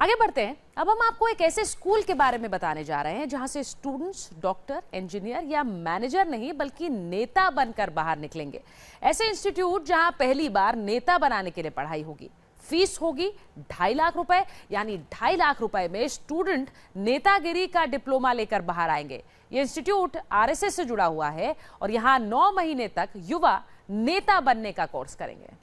आगे बढ़ते हैं। अब हम आपको एक ऐसे स्कूल के बारे में बताने जा रहे हैं जहां से स्टूडेंट्स डॉक्टर, इंजीनियर या मैनेजर नहीं बल्कि नेता बनकर बाहर निकलेंगे। ऐसे इंस्टीट्यूट जहां पहली बार नेता बनाने के लिए पढ़ाई होगी, फीस होगी 2.5 लाख रुपए, यानी 2.5 लाख रुपए में स्टूडेंट नेतागिरी का डिप्लोमा लेकर बाहर आएंगे। ये इंस्टीट्यूट आरएसएस से जुड़ा हुआ है और यहाँ 9 महीने तक युवा नेता बनने का कोर्स करेंगे।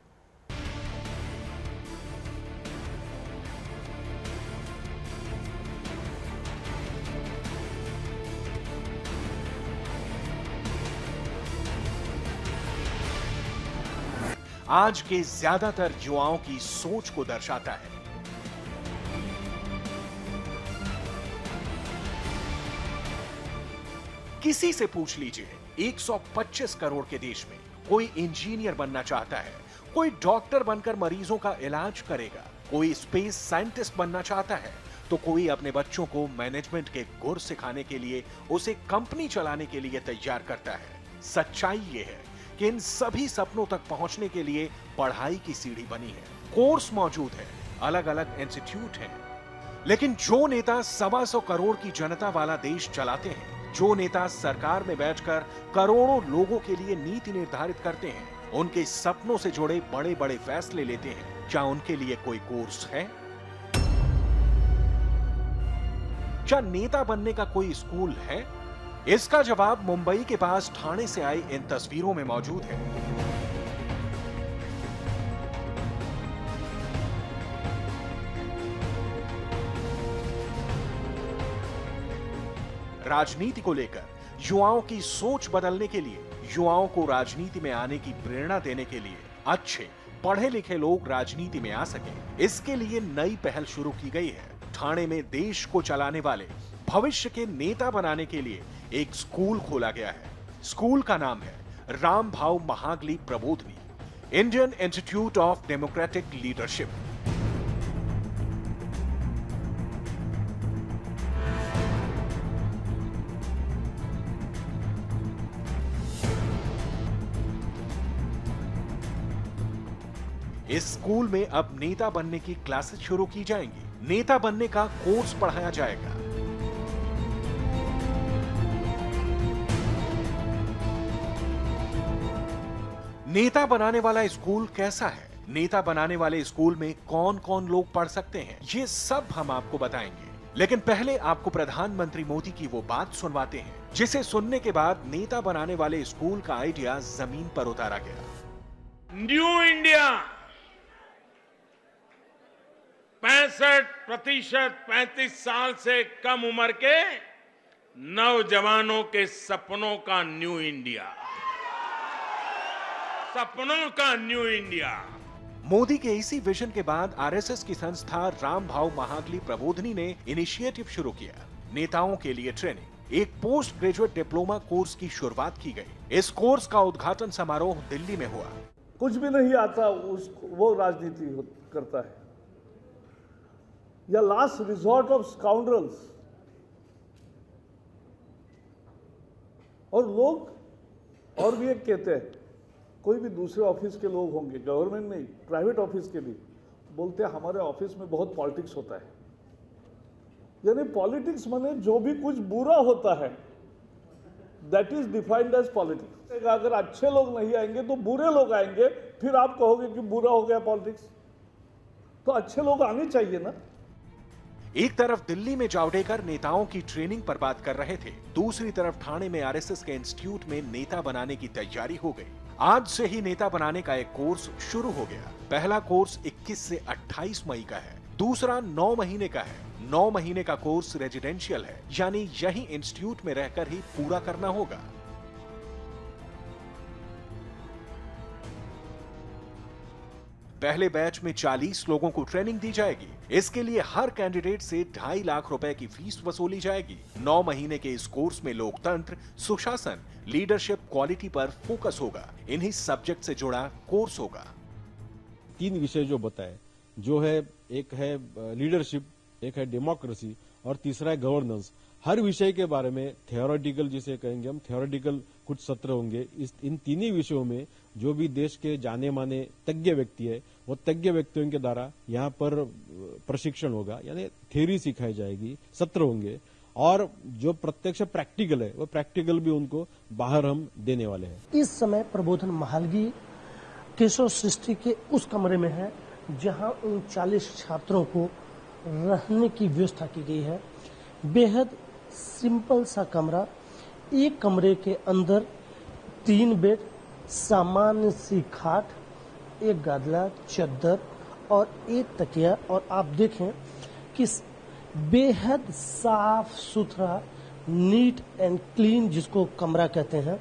आज के ज्यादातर युवाओं की सोच को दर्शाता है। किसी से पूछ लीजिए, 125 करोड़ के देश में कोई इंजीनियर बनना चाहता है, कोई डॉक्टर बनकर मरीजों का इलाज करेगा, कोई स्पेस साइंटिस्ट बनना चाहता है, तो कोई अपने बच्चों को मैनेजमेंट के गुर सिखाने के लिए उसे कंपनी चलाने के लिए तैयार करता है। सच्चाई ये है कि इन सभी सपनों तक पहुंचने के लिए पढ़ाई की सीढ़ी बनी है, कोर्स मौजूद है, अलग अलग इंस्टीट्यूट हैं। लेकिन जो नेता 125 करोड़ की जनता वाला देश चलाते हैं, जो नेता सरकार में बैठकर करोड़ों लोगों के लिए नीति निर्धारित करते हैं, उनके सपनों से जुड़े बड़े बड़े फैसले लेते हैं, क्या उनके लिए कोई कोर्स है? क्या नेता बनने का कोई स्कूल है? इसका जवाब मुंबई के पास ठाणे से आई इन तस्वीरों में मौजूद है। राजनीति को लेकर युवाओं की सोच बदलने के लिए, युवाओं को राजनीति में आने की प्रेरणा देने के लिए अच्छे पढ़े लिखे लोग राजनीति में आ सके, इसके लिए नई पहल शुरू की गई है। ठाणे में देश को चलाने वाले, भविष्य के नेता बनाने के लिए एक स्कूल खोला गया है। स्कूल का नाम है रामभाऊ महागली Prabodhini, Indian institute of democratic leadership. इस स्कूल में अब नेता बनने की क्लासेस शुरू की जाएंगी, नेता बनने का कोर्स पढ़ाया जाएगा। नेता बनाने वाला स्कूल कैसा है? नेता बनाने वाले स्कूल में कौन कौन लोग पढ़ सकते हैं? ये सब हम आपको बताएंगे। लेकिन पहले आपको प्रधानमंत्री मोदी की वो बात सुनवाते हैं जिसे सुनने के बाद नेता बनाने वाले स्कूल का आइडिया जमीन पर उतारा गया। न्यू इंडिया 65% 35 साल से कम उम्र के नौजवानों के सपनों का न्यू इंडिया, सपनों का न्यू इंडिया। मोदी के इसी विजन के बाद आरएसएस की संस्था रामभाऊ महागली प्रबोधनी ने इनिशिएटिव शुरू किया। नेताओं के लिए ट्रेनिंग, एक पोस्ट ग्रेजुएट डिप्लोमा कोर्स की शुरुआत की गई। इस कोर्स का उद्घाटन समारोह दिल्ली में हुआ। कुछ भी नहीं आता वो राजनीति करता है, या लास्ट रिजॉर्ट ऑफ स्काउंड्रल्स। और लोग और भी एक कहते हैं, कोई भी दूसरे ऑफिस के लोग होंगे, गवर्नमेंट नहीं, प्राइवेट ऑफिस के भी, बोलते हैं हमारे ऑफिस में बहुत पॉलिटिक्स होता है। यानी पॉलिटिक्स माने जो भी कुछ बुरा होता है, that is defined as politics. अगर अच्छे लोग नहीं आएंगे तो बुरे लोग आएंगे, फिर आप कहोगे कि बुरा हो गया पॉलिटिक्स। तो अच्छे लोग आने चाहिए ना। एक तरफ दिल्ली में जावड़ेकर नेताओं की ट्रेनिंग पर बात कर रहे थे, दूसरी तरफ ठाणे में आरएसएस के इंस्टीट्यूट में नेता बनाने की तैयारी हो गई। आज से ही नेता बनाने का एक कोर्स शुरू हो गया। पहला कोर्स 21 से 28 मई का है, दूसरा 9 महीने का है। 9 महीने का कोर्स रेजिडेंशियल है, यानी यही इंस्टीट्यूट में रहकर ही पूरा करना होगा। पहले बैच में 40 लोगों को ट्रेनिंग दी जाएगी। इसके लिए हर कैंडिडेट से 2.5 लाख रुपए की फीस वसूली जाएगी। 9 महीने के इस कोर्स में लोकतंत्र, सुशासन, लीडरशिप, क्वालिटी पर फोकस होगा। इन्हीं सब्जेक्ट से जुड़ा कोर्स होगा। 3 विषय जो बताए, जो है, एक है लीडरशिप, एक है डेमोक्रेसी और तीसरा है गवर्नेंस। हर विषय के बारे में थियोरेटिकल जिसे कहेंगे हम, थियोरेटिकल कुछ सत्र होंगे। इन तीनों विषयों में जो भी देश के जाने माने तज्ञ व्यक्ति है, वो तज्ञ व्यक्तियों के द्वारा यहाँ पर प्रशिक्षण होगा, यानी थ्योरी सिखाई जाएगी, सत्र होंगे। और जो प्रत्यक्ष प्रैक्टिकल है, वो प्रैक्टिकल भी उनको बाहर हम देने वाले हैं। इस समय प्रबोधन महालगी केशव सृष्टि के उस कमरे में है जहां उन 40 छात्रों को रहने की व्यवस्था की गई है। बेहद सिंपल सा कमरा, एक कमरे के अंदर 3 बेड, सामान्य सी खाट, एक गादला, चद्दर और एक तकिया। और आप देखें कि बेहद साफ सुथरा, नीट एंड क्लीन जिसको कमरा कहते हैं।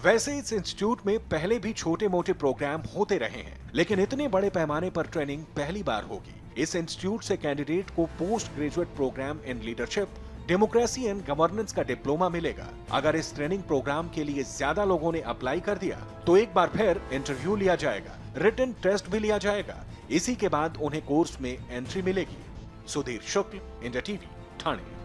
वैसे इस इंस्टीट्यूट में पहले भी छोटे मोटे प्रोग्राम होते रहे हैं, लेकिन इतने बड़े पैमाने पर ट्रेनिंग पहली बार होगी। इस इंस्टीट्यूट से कैंडिडेट को post graduate program in leadership, democracy and governance का डिप्लोमा मिलेगा। अगर इस ट्रेनिंग प्रोग्राम के लिए ज्यादा लोगों ने अप्लाई कर दिया तो एक बार फिर इंटरव्यू लिया जाएगा, रिटन टेस्ट भी लिया जाएगा। इसी के बाद उन्हें कोर्स में एंट्री मिलेगी। सुधीर शुक्ल, इंडिया टीवी, ठाणे।